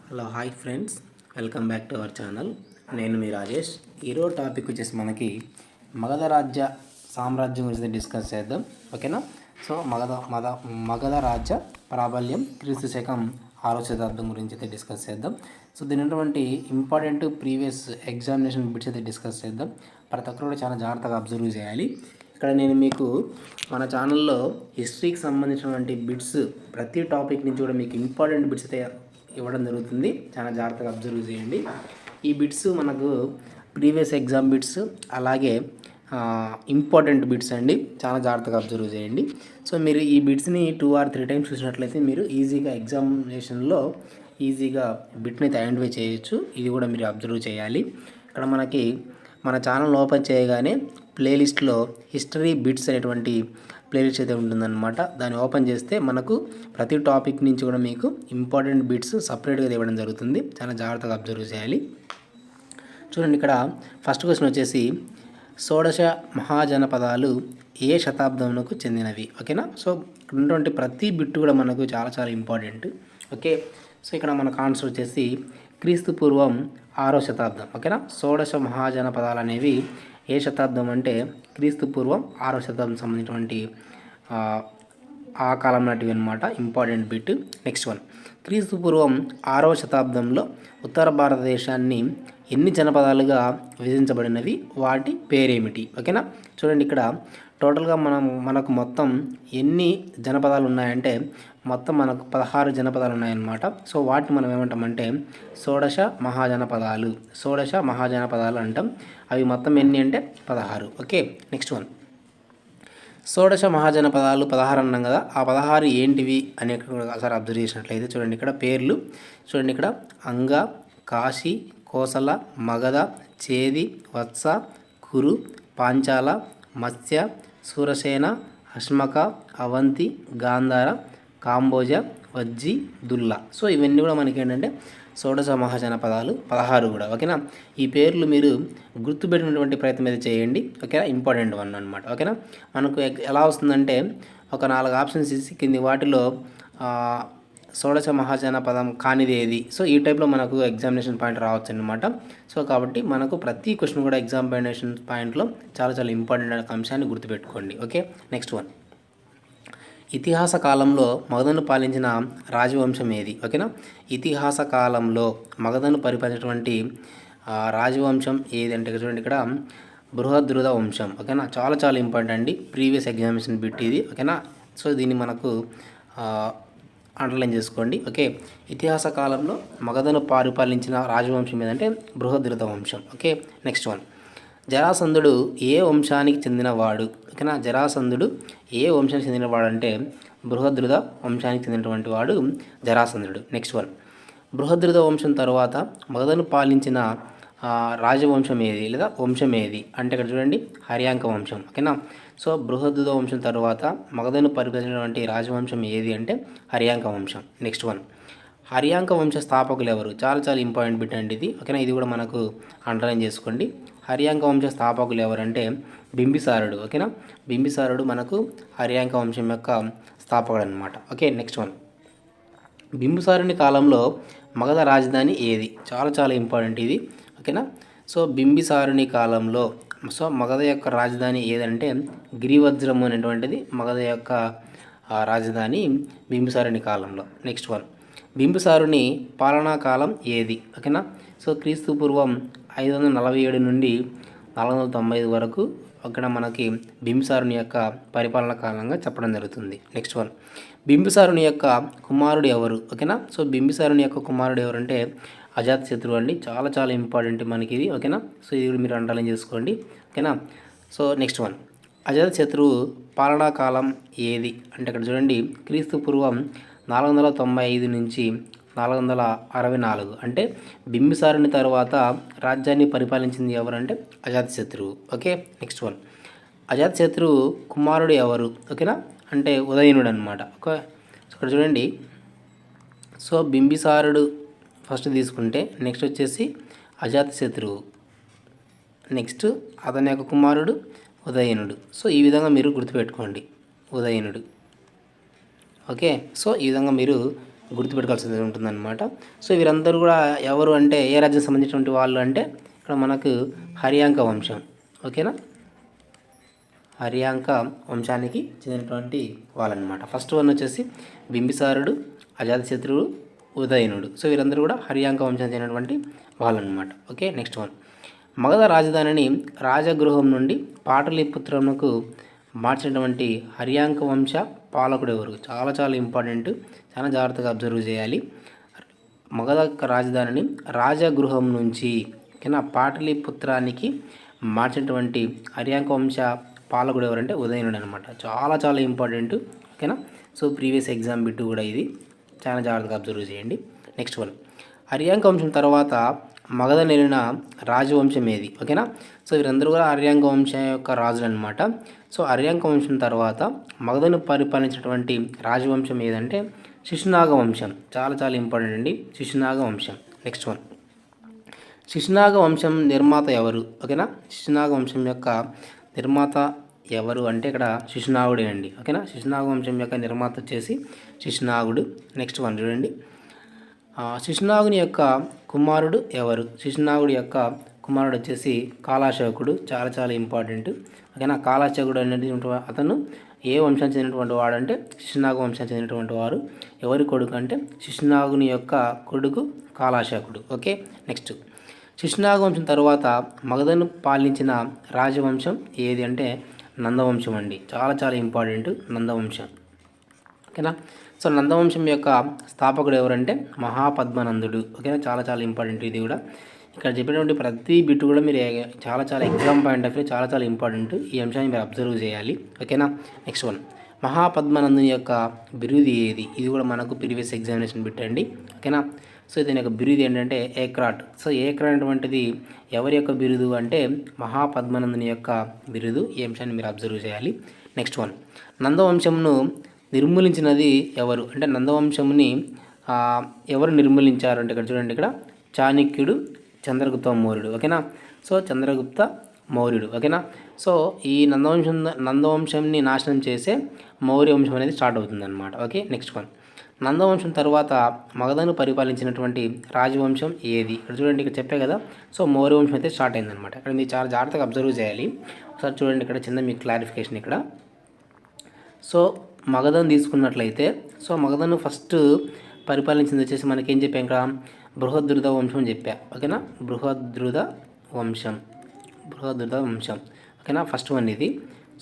Hello hi friends, welcome back to our channel. నేను మీ రాజేష్. ఈరోజు topic వచ్చేసి మనకి మగధ రాజ్య సామ్రాజ్యం గురించి డిస్కస్ చేద్దాం. ఓకేనా? సో మగధ రాజ్య ప్రాబల్యం క్రీస్తు శకం 6వ శతాబ్దం గురించి అయితే డిస్కస్ చేద్దాం. సో దీని ఉన్నటువంటి ఇంపార్టెంట్ ప్రీవియస్ ఎగ్జామినేషన్ బిట్స్ అయితే డిస్కస్ చేద్దాం. ప్రతి ఒక్కరు కూడా చాలా జాగ్రత్తగా అబ్జర్వ్ చేయాలి. ఇక్కడ నేను మీకు మన ఛానల్లో హిస్టరీకి సంబంధించినటువంటి బిట్స్ ప్రతి టాపిక్ నుంచి కూడా మీకు ఇంపార్టెంట్ బిట్స్ అయితే ఇవ్వడం జరుగుతుంది. చాలా జాగ్రత్తగా అబ్జర్వ్ చేయండి. ఈ బిట్స్ మనకు ప్రీవియస్ ఎగ్జామ్ బిట్స్, అలాగే ఇంపార్టెంట్ బిట్స్ అండి. చాలా జాగ్రత్తగా అబ్జర్వ్ చేయండి. సో మీరు ఈ బిట్స్ని 2 or 3 టైమ్స్ చూసినట్లయితే మీరు ఈజీగా ఎగ్జామినేషన్లో ఈజీగా బిట్ని అయితే ఐడెంటిఫై చేయొచ్చు. ఇది కూడా మీరు అబ్జర్వ్ చేయాలి. ఇక్కడ మనకి మన ఛానల్ ఓపెన్ చేయగానే ప్లేలిస్ట్లో హిస్టరీ బిట్స్ అనేటువంటి ప్లేలిస్ట్ అయితే ఉంటుందన్నమాట. దాన్ని ఓపెన్ చేస్తే మనకు ప్రతి టాపిక్ నుంచి కూడా మీకు ఇంపార్టెంట్ బిట్స్ సపరేట్గా ఇవ్వడం జరుగుతుంది. చాలా జాగ్రత్తగా అబ్జర్వ్ చేయాలి. చూడండి, ఇక్కడ ఫస్ట్ క్వశ్చన్ వచ్చేసి షోడశ మహాజనపదాలు ఏ శతాబ్దంకు చెందినవి? ఓకేనా? సో ఇక్కడ ఉన్నటువంటి ప్రతి బిట్ కూడా మనకు చాలా చాలా ఇంపార్టెంట్. ఓకే, సో ఇక్కడ మనకు ఆన్సర్ వచ్చేసి క్రీస్తు పూర్వం 6వ శతాబ్దం. ఓకేనా? షోడశ మహాజనపదాలు అనేవి ఏ శతాబ్దం అంటే క్రీస్తు పూర్వం 6వ శతాబ్దం సంబంధించినటువంటి ఆ కాలం నాటివి అనమాట. Important bit. నెక్స్ట్ వన్, క్రీస్తు పూర్వం 6వ శతాబ్దంలో ఉత్తర భారతదేశాన్ని ఎన్ని జనపదాలుగా విభజించబడినవి? వాటి పేరేమిటి? ఓకేనా? చూడండి, ఇక్కడ టోటల్గా మనకు మొత్తం ఎన్ని జనపదాలు ఉన్నాయంటే మొత్తం మనకు 16 జనపదాలు ఉన్నాయన్నమాట. సో వాటిని మనం ఏమంటామంటే షోడశ మహాజనపదాలు అంటాం. అవి మొత్తం ఎన్ని అంటే 16. ఓకే, నెక్స్ట్ వన్, షోడశ మహాజనపదాలు 16 అన్నాం కదా. ఆ 16 ఏంటివి అని ఒకసారి అబ్జర్వ్ చేసినట్లయితే చూడండి, ఇక్కడ పేర్లు చూడండి. ఇక్కడ అంగ, కాశీ, కోసల, మగధ, చేది, వత్స, కురు, పాంచాల, మత్స్య, సూరసేన, అశ్మక, అవంతి, గాంధార, కాంబోజ, వజ్జి, దుల్లా. సో ఇవన్నీ కూడా మనకి ఏంటంటే షోడశ మహాజనపదాలు 16 కూడా. ఓకేనా? ఈ పేర్లు మీరు గుర్తుపెట్టినటువంటి ప్రయత్నం అయితే చేయండి. ఓకేనా? ఇంపార్టెంట్ వన్ అనమాట. ఓకేనా? మనకు ఎలా వస్తుందంటే ఒక 4 ఆప్షన్స్ ఇచ్చి కింది వాటిలో షోడశ మహాజనపదం కానిది ఏది? సో ఈ టైప్లో మనకు ఎగ్జామినేషన్ పాయింట్ రావచ్చు అనమాట. సో కాబట్టి మనకు ప్రతి క్వశ్చన్ కూడా ఎగ్జామినేషన్ పాయింట్లో చాలా చాలా ఇంపార్టెంట్ అంశాన్ని గుర్తుపెట్టుకోండి. ఓకే, నెక్స్ట్ వన్, ఇతిహాస కాలంలో మగధను పాలించిన రాజవంశం ఏది? ఓకేనా? ఇతిహాస కాలంలో మగధను పరిపాలించినటువంటి రాజవంశం ఏది అంటే చూడండి, ఇక్కడ బృహద్రుద వంశం. ఓకేనా? చాలా చాలా ఇంపార్టెంట్ అండి. ప్రీవియస్ ఎగ్జామినేషన్ బిట్ ఇది. ఓకేనా? సో దీన్ని మనకు అండర్లైన్ చేసుకోండి. ఓకే, ఇతిహాస కాలంలో మగధను పరిపాలించిన రాజవంశం ఏదంటే బృహద్రుద వంశం. ఓకే, నెక్స్ట్ వన్, జరాసంధుడు ఏ వంశానికి చెందినవాడు? ఓకేనా? జరాసంధుడు ఏ వంశానికి చెందినవాడు అంటే బృహద్రుద వంశానికి చెందినటువంటి వాడు జరాసంధుడు. నెక్స్ట్ వన్, బృహద్రుద వంశం తర్వాత మగధను పాలించిన రాజవంశం ఏది లేదా వంశం ఏది అంటే ఇక్కడ చూడండి, హర్యాంక వంశం. ఓకేనా? సో బృహద్రుద వంశం తర్వాత మగధను పరిపాలించినటువంటి రాజవంశం ఏది అంటే హర్యాంక వంశం. నెక్స్ట్ వన్, హర్యాంక వంశ స్థాపకులు ఎవరు? చాలా చాలా ఇంపార్టెంట్ బిట్ అండి ఇది. ఓకేనా? ఇది కూడా మనకు అండర్లైన్ చేసుకోండి. హర్యాంక వంశ స్థాపకులు ఎవరంటే బింబిసారుడు. ఓకేనా? బింబిసారుడు మనకు హర్యాంక వంశం యొక్క స్థాపకుడు అనమాట. ఓకే, నెక్స్ట్ వన్, బింబిసారుని కాలంలో మగధ రాజధాని ఏది? చాలా చాలా ఇంపార్టెంట్ ఇది. ఓకేనా? సో బింబిసారుని కాలంలో మగధ యొక్క రాజధాని ఏదంటే గిరివజ్రము అనేటువంటిది మగధ యొక్క రాజధాని బింబిసారుని కాలంలో. నెక్స్ట్ వన్, బింబిసారుని పాలనా కాలం ఏది? ఓకేనా? సో క్రీస్తు పూర్వం 547 నుండి 495 వరకు అక్కడ మనకి బింబిసారుని యొక్క పరిపాలన కాలంగా చెప్పడం జరుగుతుంది. నెక్స్ట్ వన్, బింబిసారుని యొక్క కుమారుడు ఎవరు? ఓకేనా? సో బింబిసారుని యొక్క కుమారుడు ఎవరంటే అజాతశత్రువు అండి. చాలా చాలా ఇంపార్టెంట్ మనకి ఇది. ఓకేనా? సో ఇది కూడా మీరు అండర్లైన్ చేసుకోండి. ఓకేనా? సో నెక్స్ట్ వన్, అజాతశత్రువు పాలనా కాలం ఏది అంటే ఇక్కడ చూడండి, క్రీస్తు పూర్వం 495 నుంచి 464. అంటే బింబిసారుని తర్వాత రాజ్యాన్ని పరిపాలించింది ఎవరంటే అజాతశత్రువు. ఓకే, నెక్స్ట్ వన్, అజాతశత్రువు కుమారుడు ఎవరు? ఓకేనా? అంటే ఉదయనుడు అనమాట. ఓకే, ఇక్కడ చూడండి, సో బింబిసారుడు ఫస్ట్ తీసుకుంటే నెక్స్ట్ వచ్చేసి అజాతశత్రువు, నెక్స్ట్ అతని యొక్క కుమారుడు ఉదయనుడు. సో ఈ విధంగా మీరు గుర్తుపెట్టుకోండి, ఉదయనుడు. ఓకే, సో ఈ విధంగా మీరు గుర్తుపెట్టుకోవాల్సి ఉంటుందన్నమాట. సో వీరందరూ కూడా ఎవరు అంటే ఏ రాజ్యం సంబంధించినటువంటి వాళ్ళు అంటే ఇక్కడ మనకు హర్యాంక వంశం. ఓకేనా, హర్యాంక వంశానికి చెందినటువంటి వాళ్ళనమాట. ఫస్ట్ వన్ వచ్చేసి బింబిసారుడు, అజాతశత్రువు, ఉదయనుడు. సో వీరందరూ కూడా హర్యాంక వంశానికి చెందినటువంటి వాళ్ళనమాట. ఓకే, నెక్స్ట్ వన్ మగధ రాజధానిని రాజగృహం నుండి పాటలీపుత్రమునకు మార్చినటువంటి హర్యాంక వంశ పాలకుడు ఎవరు? చాలా చాలా ఇంపార్టెంట్, చాలా జాగ్రత్తగా అబ్జర్వ్ చేయాలి. మగధ రాజధానిని రాజగృహం నుంచి ఓకేనా పాటలీపుత్రానికి మార్చినటువంటి హర్యాంక వంశ పాలకుడు ఎవరంటే ఉదయనుడు అనమాట. చాలా చాలా ఇంపార్టెంట్. ఓకేనా, సో ప్రీవియస్ ఎగ్జామ్ బిట్టు కూడా ఇది, చాలా జాగ్రత్తగా అబ్జర్వ్ చేయండి. నెక్స్ట్ వన్ హర్యాంక వంశం తర్వాత మగధ నేలిన రాజవంశం ఏది? ఓకేనా, సో వీరందరూ కూడా హర్యాంక వంశం యొక్క రాజులు అనమాట. సో హర్యాంక వంశం తర్వాత మగధను పరిపాలించినటువంటి రాజవంశం ఏదంటే శిశునాగ వంశం. చాలా చాలా ఇంపార్టెంట్ అండి, శిశునాగ వంశం. నెక్స్ట్ వన్ శిశునాగ వంశం నిర్మాత ఎవరు? ఓకేనా, శిశునాగ వంశం యొక్క నిర్మాత ఎవరు అంటే ఇక్కడ శిశునాగుడే అండి. ఓకేనా, శిశునాగ వంశం యొక్క నిర్మాత వచ్చేసి శిశునాగుడు. నెక్స్ట్ వన్ చూడండి, శిశునాగుని యొక్క కుమారుడు ఎవరు? శిశునాగుడి యొక్క కుమారుడు వచ్చేసి కాలాశోకుడు. చాలా చాలా ఇంపార్టెంట్. ఓకేనా, కాలాశోకుడు అనేటువంటి అతను ఏ వంశానికి చెందినటువంటి వాడు అంటే శిశునాగ వంశానికి చెందినటువంటి వారు. ఎవరి కొడుకు అంటే శిశునాగుని యొక్క కొడుకు కాలాశోకుడు. ఓకే, నెక్స్ట్ శిశునాగ వంశం తర్వాత మగధను పాలించిన రాజవంశం ఏది అంటే నందవంశం అండి. చాలా చాలా ఇంపార్టెంట్, నందవంశం. ఓకేనా, సో నందవంశం యొక్క స్థాపకుడు ఎవరంటే మహాపద్మనందుడు. ఓకేనా, చాలా చాలా ఇంపార్టెంట్ ఇది కూడా. ఇక్కడ చెప్పినటువంటి ప్రతి బిట్ కూడా మీరు చాలా చాలా ఎగ్జామ్ పాయింట్ ఆఫ్ వ్యూ చాలా చాలా ఇంపార్టెంట్. ఈ అంశాన్ని మీరు అబ్జర్వ్ చేయాలి. ఓకేనా, నెక్స్ట్ వన్ మహాపద్మనందుని యొక్క బిరుది ఏది? ఇది కూడా మనకు ప్రీవియస్ ఎగ్జామినేషన్ బిట్ అండి. ఓకేనా, సో దీని యొక్క బిరుదు ఏంటంటే ఏక్రాట్. సో ఏక్రాట్ అనేటువంటిది ఎవరి యొక్క బిరుదు అంటే మహాపద్మనందుని యొక్క బిరుదు. ఈ అంశాన్ని మీరు అబ్జర్వ్ చేయాలి. నెక్స్ట్ వన్ నందవంశంను నిర్మూలించినది ఎవరు అంటే నందవంశంని ఎవరు నిర్మూలించారు అంటే ఇక్కడ చూడండి, ఇక్కడ చాణక్యుడు, చంద్రగుప్త మౌర్యుడు. ఓకేనా, సో చంద్రగుప్త మౌర్యుడు. ఓకేనా, సో ఈ నందవంశంని నాశనం చేసే మౌర్య వంశం అనేది స్టార్ట్ అవుతుందన్నమాట. ఓకే, నెక్స్ట్ వన్ నందవంశం తర్వాత మగధను పరిపాలించినటువంటి రాజవంశం ఏది? ఇక్కడ చూడండి, ఇక్కడ చెప్పే కదా, సో మౌర్య వంశం అయితే స్టార్ట్ అయిందనమాట. ఇక్కడ మీరు చాలా జాగ్రత్తగా అబ్జర్వ్ చేయాలి. ఒకసారి చూడండి, ఇక్కడ చిన్న మీకు క్లారిఫికేషన్ ఇక్కడ. సో మగధను తీసుకున్నట్లయితే, సో మగధను ఫస్ట్ పరిపాలించింది వచ్చేసి మనకేం చెప్పాం ఇక్కడ బృహద్రుద వంశం అని చెప్పా. ఓకేనా, బృహద్రుద వంశం. ఓకేనా, ఫస్ట్ వన్ ఇది.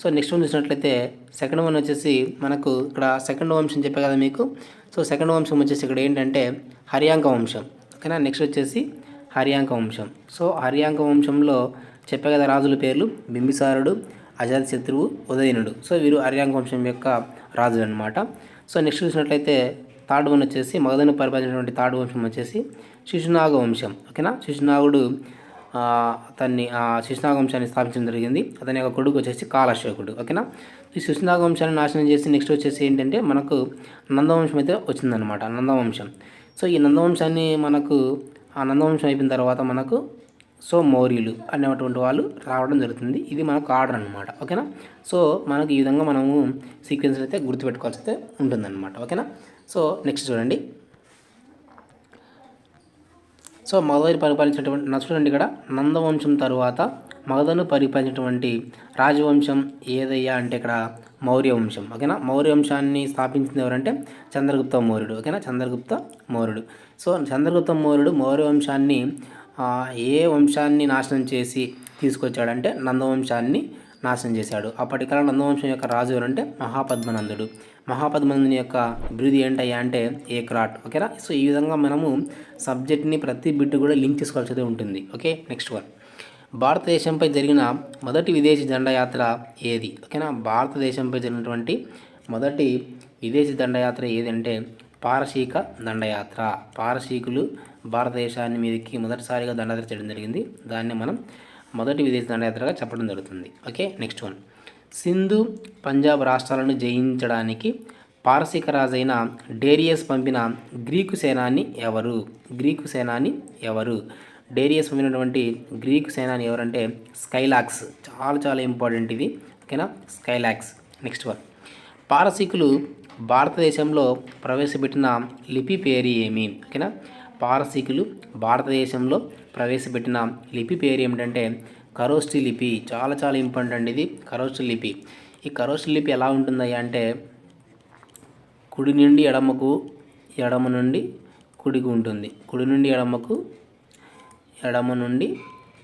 సో నెక్స్ట్ వన్ చూసినట్లయితే సెకండ్ వన్ వచ్చేసి మనకు ఇక్కడ సెకండ్ వంశం చెప్పే కదా మీకు. సో సెకండ్ వంశం వచ్చేసి ఇక్కడ ఏంటంటే హర్యాంక వంశం. ఓకేనా, నెక్స్ట్ వచ్చేసి హర్యాంక వంశం. సో హర్యాంక వంశంలో చెప్పే కదా రాజుల పేర్లు బింబిసారుడు, అజాతశత్రువు, ఉదయనుడు. సో వీరు హర్యాంక వంశం యొక్క రాజులు అనమాట. సో నెక్స్ట్ చూసినట్లయితే థర్డ్ వన్ వచ్చేసి మగధను పరిపాలించినటువంటి థర్డ్ వంశం వచ్చేసి శిశునాగ వంశం. ఓకేనా, శిశునాగుడు అతన్ని శిశునాగ వంశాన్ని స్థాపించడం జరిగింది. అతని యొక్క కొడుకు వచ్చేసి కాలాశోకుడు. ఓకేనా, ఈ శిశునాగ వంశాన్ని నాశనం చేసి నెక్స్ట్ వచ్చేసి ఏంటంటే మనకు నందవంశం అయితే వచ్చిందనమాట, నందవంశం. సో ఈ నందవంశాన్ని మనకు ఆ నందవంశం అయిపోయిన తర్వాత మనకు సో మౌర్యులు అనేటువంటి వాళ్ళు రావడం జరుగుతుంది. ఇది మనకు ఆర్డర్ అనమాట. ఓకేనా, సో మనకు ఈ విధంగా మనము సీక్వెన్స్ అయితే గుర్తుపెట్టుకోవాల్సి అయితే ఉంటుందన్నమాట. ఓకేనా, సో నెక్స్ట్ చూడండి, సో మగధను పరిపాలించినటువంటి చూడండి ఇక్కడ నందవంశం తర్వాత మగధను పరిపాలించినటువంటి రాజవంశం ఏదయ్యా అంటే ఇక్కడ మౌర్య వంశం. ఓకేనా, మౌర్య వంశాన్ని స్థాపించింది ఎవరంటే చంద్రగుప్త మౌర్యుడు. ఓకేనా, చంద్రగుప్త మౌర్యుడు. సో చంద్రగుప్త మౌర్యుడు మౌర్య వంశాన్ని ఏ వంశాన్ని నాశనం చేసి తీసుకొచ్చాడంటే నందవంశాన్ని నాశనం చేశాడు. అప్పటికాలం నందవంశం యొక్క రాజు ఎవరంటే మహాపద్మనందుడు. మహాపద్మనందుని యొక్క బిరుదు ఏంటయ్యా అంటే ఏక్రాట్. ఓకేనా, సో ఈ విధంగా మనము సబ్జెక్ట్ని ప్రతి బిట్ కూడా లింక్ చేసుకోవాల్సి ఉంటుంది. ఓకే, నెక్స్ట్ వన్ భారతదేశంపై జరిగిన మొదటి విదేశీ దండయాత్ర ఏది? ఓకేనా, భారతదేశంపై జరిగినటువంటి మొదటి విదేశీ దండయాత్ర ఏది అంటే పారశీక దండయాత్ర. పారశీకులు భారతదేశాన్ని మీదకి మొదటిసారిగా దండయాత్ర చేయడం జరిగింది. దాన్ని మనం మొదటి విదేశీ దండయాత్రగా చెప్పడం జరుగుతుంది. Okay, next one Sindhu, Punjab రాష్ట్రాలను జయించడానికి పారసీక రాజైన డేరియస్ పంపిన గ్రీకు సేనాని ఎవరు? డేరియస్ పంపినటువంటి గ్రీకు సేనాని ఎవరంటే స్కైలాక్స్. చాలా చాలా ఇంపార్టెంట్ ఇది. ఓకేనా, స్కైలాక్స్. నెక్స్ట్ వన్ పారసీకులు భారతదేశంలో ప్రవేశపెట్టిన లిపి పేరు ఏమి? ఓకేనా, పారసీకులు భారతదేశంలో ప్రవేశపెట్టిన లిపి పేరు ఏమిటంటే ఖరోష్ఠి లిపి. చాలా చాలా ఇంపార్టెంట్ అండి ఇది ఖరోష్ఠి లిపి. ఈ ఖరోష్ఠి లిపి ఎలా ఉంటుందయ్యా అంటే కుడి నుండి ఎడమకు, ఎడమ నుండి కుడికి ఉంటుంది. కుడి నుండి ఎడమకు, ఎడమ నుండి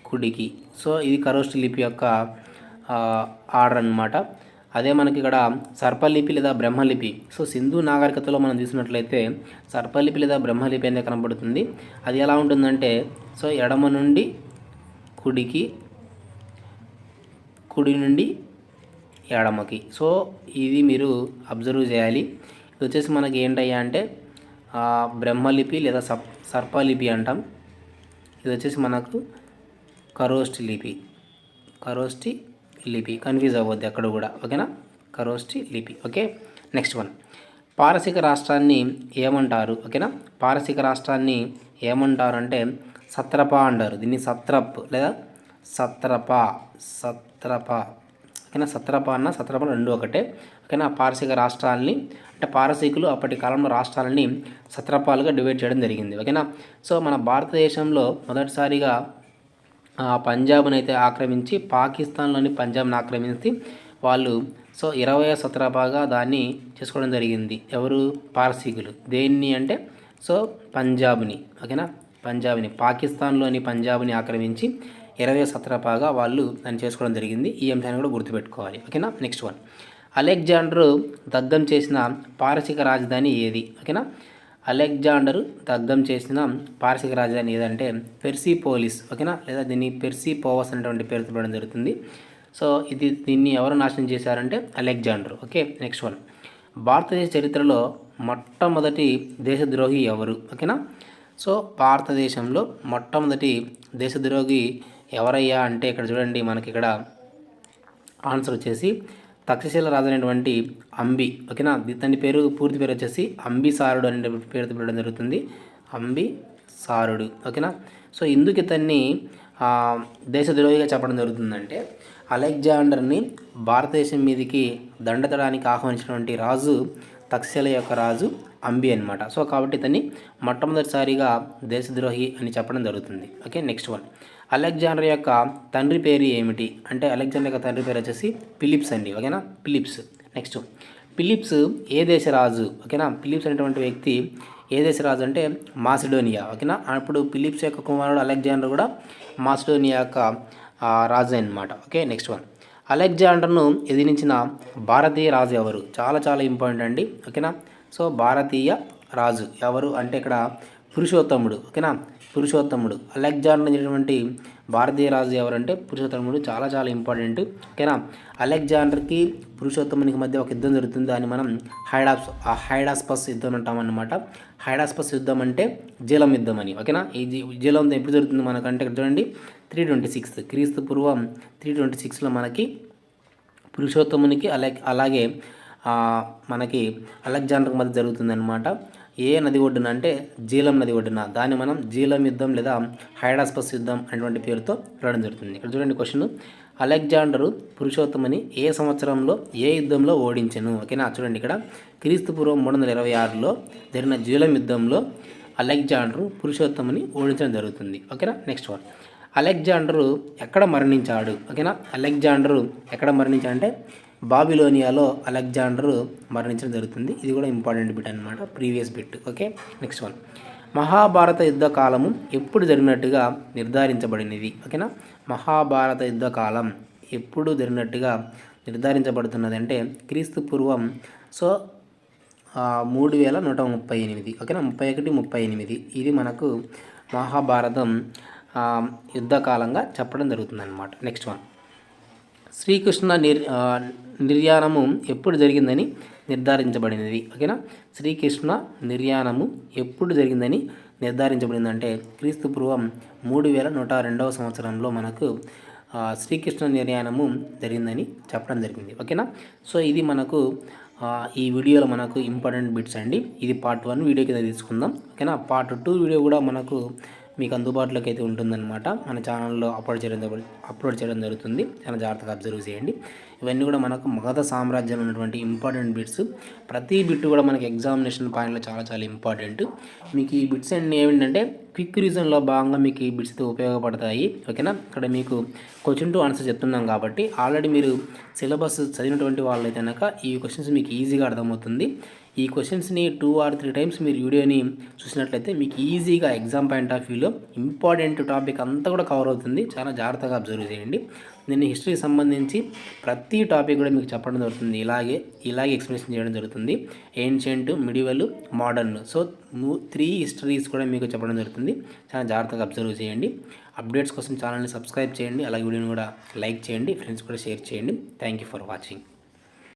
కుడికి. సో ఇది ఖరోష్ఠి లిపి యొక్క ఆర్డర్ అన్నమాట. అదే మనకి ఇక్కడ సర్పలిపి లేదా బ్రహ్మలిపి. సో సింధు నాగరికతలో మనం చూసినట్లయితే సర్పలిపి లేదా బ్రహ్మలిపి అనేది కనబడుతుంది. అది ఎలా ఉంటుందంటే సో ఎడమ నుండి కుడికి, కుడి నుండి ఎడమకి. సో ఇది మీరు అబ్జర్వ్ చేయాలి. ఇది వచ్చేసి మనకి ఏంటయ్యా అంటే బ్రహ్మలిపి లేదా సర్పలిపి అంటాం. ఇది వచ్చేసి మనకు ఖరోష్ఠి లిపి. ఖరోష్ఠి లిపి కన్ఫ్యూజ్ అవ్వద్దు అక్కడ కూడా. ఓకేనా, ఖరోష్ఠి లిపి. Okay, next one. పారసీక రాష్ట్రాన్ని ఏమంటారు? ఓకేనా, పారసీక రాష్ట్రాన్ని ఏమంటారు అంటే సత్రప అంటారు. దీన్ని సత్రప్ లేదా సత్రప. ఓకేనా, సత్రప అన్న సత్రప రెండు ఒకటే. ఓకేనా, పారసీక రాష్ట్రాలని అంటే పారసీకులు అప్పటి కాలంలో రాష్ట్రాలని సత్రపాలుగా డివైడ్ చేయడం జరిగింది. ఓకేనా, సో మన భారతదేశంలో మొదటిసారిగా పంజాబ్ని అయితే ఆక్రమించి పాకిస్తాన్లోని పంజాబ్ని ఆక్రమించి వాళ్ళు సో 20వ సత్రపాగా దాన్ని చేసుకోవడం జరిగింది. ఎవరు? పారసీకులు. దేన్ని అంటే సో పంజాబ్ని. ఓకేనా, పంజాబ్ని పాకిస్తాన్లోని పంజాబ్ని ఆక్రమించి 20వ సత్రపాగా వాళ్ళు దాన్ని చేసుకోవడం జరిగింది. ఈ అంశాన్ని కూడా గుర్తుపెట్టుకోవాలి. ఓకేనా, నెక్స్ట్ వన్. అలెగ్జాండరు దగ్ధం చేసిన పారసీక రాజధాని ఏది? ఓకేనా, అలెగ్జాండరు దగ్ధం చేసిన పారసీక రాజధాని ఏదంటే పెర్సిపోలిస్. ఓకేనా, లేదా దీన్ని పెర్సిపోవస్ అనేటువంటి పేరుతో పిలవడం జరుగుతుంది. సో దీన్ని ఎవరు నాశనం చేశారంటే అలెగ్జాండర్. Okay, next one. భారతదేశ చరిత్రలో మొట్టమొదటి దేశద్రోహి ఎవరు? ఓకేనా, సో భారతదేశంలో మొట్టమొదటి దేశద్రోహి ఎవరయ్యా అంటే ఇక్కడ చూడండి మనకి ఇక్కడ ఆన్సర్ వచ్చేసి తక్షశిల రాజు అనేటువంటి అంబి. ఓకేనా, ఇతని పూర్తి పేరు వచ్చేసి అంబిసారుడు అనే పేరుతో పిలవడం జరుగుతుంది. అంబిసారుడు. ఓకేనా, సో ఎందుకు ఇతన్ని దేశద్రోహిగా చెప్పడం జరుగుతుందంటే అలెగ్జాండర్ని భారతదేశం మీదకి దండెత్తడానికి ఆహ్వానించినటువంటి రాజు తక్షశిల యొక్క రాజు అంబి అనమాట. సో కాబట్టి ఇతన్ని మొట్టమొదటిసారిగా దేశద్రోహి అని చెప్పడం జరుగుతుంది. Okay, next one. అలెగ్జాండర్ యొక్క తండ్రి పేరు ఏమిటి అంటే అలెగ్జాండర్ యొక్క తండ్రి పేరు వచ్చేసి ఫిలిప్స్ అండి. ఓకేనా, ఫిలిప్స్. నెక్స్ట్, ఫిలిప్స్ ఏ దేశ రాజు? ఓకేనా, ఫిలిప్స్ అనేటువంటి వ్యక్తి ఏ దేశ రాజు అంటే మాసిడోనియా. ఓకేనా, అప్పుడు ఫిలిప్స్ యొక్క కుమారుడు అలెగ్జాండర్ కూడా మాసిడోనియా యొక్క రాజు అనమాట. Okay, next one. అలెగ్జాండర్ను ఎదిరించిన భారతీయ రాజు ఎవరు? చాలా చాలా ఇంపార్టెంట్ అండి. ఓకేనా, సో భారతీయ రాజు ఎవరు అంటే ఇక్కడ పురుషోత్తముడు. ఓకేనా, పురుషోత్తముడు. అలెగ్జాండర్ అనేటువంటి భారతీయ రాజు ఎవరంటే పురుషోత్తముడు. చాలా చాలా ఇంపార్టెంట్. ఓకేనా, అలెగ్జాండర్కి పురుషోత్తమునికి మధ్య ఒక యుద్ధం జరుగుతుంది. దాన్ని మనం హైడాస్పస్ యుద్ధం అంటామన్నమాట. హైడాస్పస్ యుద్ధం అంటే జీలం యుద్ధం అని. ఓకేనా, ఈ జీలం ఎప్పుడు జరుగుతుంది మనకంటే ఇక్కడ చూడండి 326 క్రీస్తు పూర్వం 326లో మనకి పురుషోత్తమునికి అలాగే మనకి అలెగ్జాండర్కి మధ్య జరుగుతుందన్నమాట. ఏ నది ఒడ్డున అంటే జీలం నది ఒడ్డున. దాన్ని మనం జీలం యుద్ధం లేదా హైడాస్పస్ యుద్ధం అనేటువంటి పేరుతో పిలవడం జరుగుతుంది. ఇక్కడ చూడండి క్వశ్చన్. అలెగ్జాండరు పురుషోత్తముని ఏ సంవత్సరంలో ఏ యుద్ధంలో ఓడించెను? ఓకేనా, చూడండి ఇక్కడ క్రీస్తు పూర్వం 326లో జరిగిన జీలం యుద్ధంలో అలెగ్జాండరు పురుషోత్తముని ఓడించడం జరుగుతుంది. ఓకేనా, నెక్స్ట్ వన్. అలెగ్జాండరు ఎక్కడ మరణించాడు? ఓకేనా, అలెగ్జాండరు ఎక్కడ మరణించాడంటే బాబిలోనియాలో అలెగ్జాండరు మరణించడం జరుగుతుంది. ఇది కూడా ఇంపార్టెంట్ బిట్ అనమాట, previous bit. Okay, next one. Mahabharata యుద్ధ కాలము ఎప్పుడు జరిగినట్టుగా నిర్ధారించబడినది? ఓకేనా, మహాభారత యుద్ధ కాలం ఎప్పుడు జరిగినట్టుగా నిర్ధారించబడుతున్నది అంటే క్రీస్తు పూర్వం 3138. ఓకేనా, 3138 ఇది మనకు మహాభారతం యుద్ధకాలంగా చెప్పడం జరుగుతుందన్నమాట. Next one. శ్రీకృష్ణ నిర్యాణము ఎప్పుడు జరిగిందని నిర్ధారించబడినది? ఓకేనా, శ్రీకృష్ణ నిర్యాణము ఎప్పుడు జరిగిందని నిర్ధారించబడిందంటే క్రీస్తు పూర్వం 3102వ సంవత్సరంలో మనకు శ్రీకృష్ణ నిర్యాణము జరిగిందని చెప్పడం జరిగింది. ఓకేనా, సో ఇది మనకు ఈ వీడియోలో మనకు ఇంపార్టెంట్ బిట్స్ అండి. ఇది పార్ట్ 1 వీడియో కింద తీసుకుందాం. ఓకేనా, పార్ట్ 2 వీడియో కూడా మనకు మీకు అందుబాటులోకి అయితే ఉంటుందన్నమాట. మన ఛానల్లో అప్లోడ్ చేయడం జరుగుతుంది. చాలా జాగ్రత్తగా అబ్జర్వ్ చేయండి. ఇవన్నీ కూడా మనకు మగధ సామ్రాజ్యంలో ఉన్నటువంటి ఇంపార్టెంట్ బిట్స్. ప్రతి బిట్ కూడా మనకి ఎగ్జామినేషన్ పాయింట్లో చాలా చాలా ఇంపార్టెంట్. మీకు ఈ బిట్స్ అన్ని ఏమిటంటే క్విక్ రీజన్లో భాగంగా మీకు ఈ బిట్స్ ఉపయోగపడతాయి. ఓకేనా, ఇక్కడ మీకు క్వశ్చన్ టు ఆన్సర్ చెప్తున్నాం కాబట్టి ఆల్రెడీ మీరు సిలబస్ చదివినటువంటి వాళ్ళైతే కనుక ఈ క్వశ్చన్స్ మీకు ఈజీగా అర్థమవుతుంది. ఈ క్వశ్చన్స్ని 2 or 3 టైమ్స్ మీరు వీడియోని చూసినట్లయితే మీకు ఈజీగా ఎగ్జామ్ పాయింట్ ఆఫ్ వ్యూలో ఇంపార్టెంట్ టాపిక్ అంతా కూడా కవర్ అవుతుంది. చాలా జాగ్రత్తగా అబ్జర్వ్ చేయండి. నేను హిస్టరీకి సంబంధించి ప్రతి టాపిక్ కూడా మీకు చెప్పడం జరుగుతుంది. ఇలాగే ఎక్స్ప్లెనేషన్ చేయడం జరుగుతుంది. Ancient, medieval, modern. So 3 histories కూడా మీకు చెప్పడం జరుగుతుంది. చాలా జాగ్రత్తగా అబ్జర్వ్ చేయండి. అప్డేట్స్ కోసం ఛానల్ని సబ్స్క్రైబ్ చేయండి. అలాగే వీడియోని కూడా లైక్ చేయండి, ఫ్రెండ్స్ కూడా షేర్ చేయండి. Thank you for watching.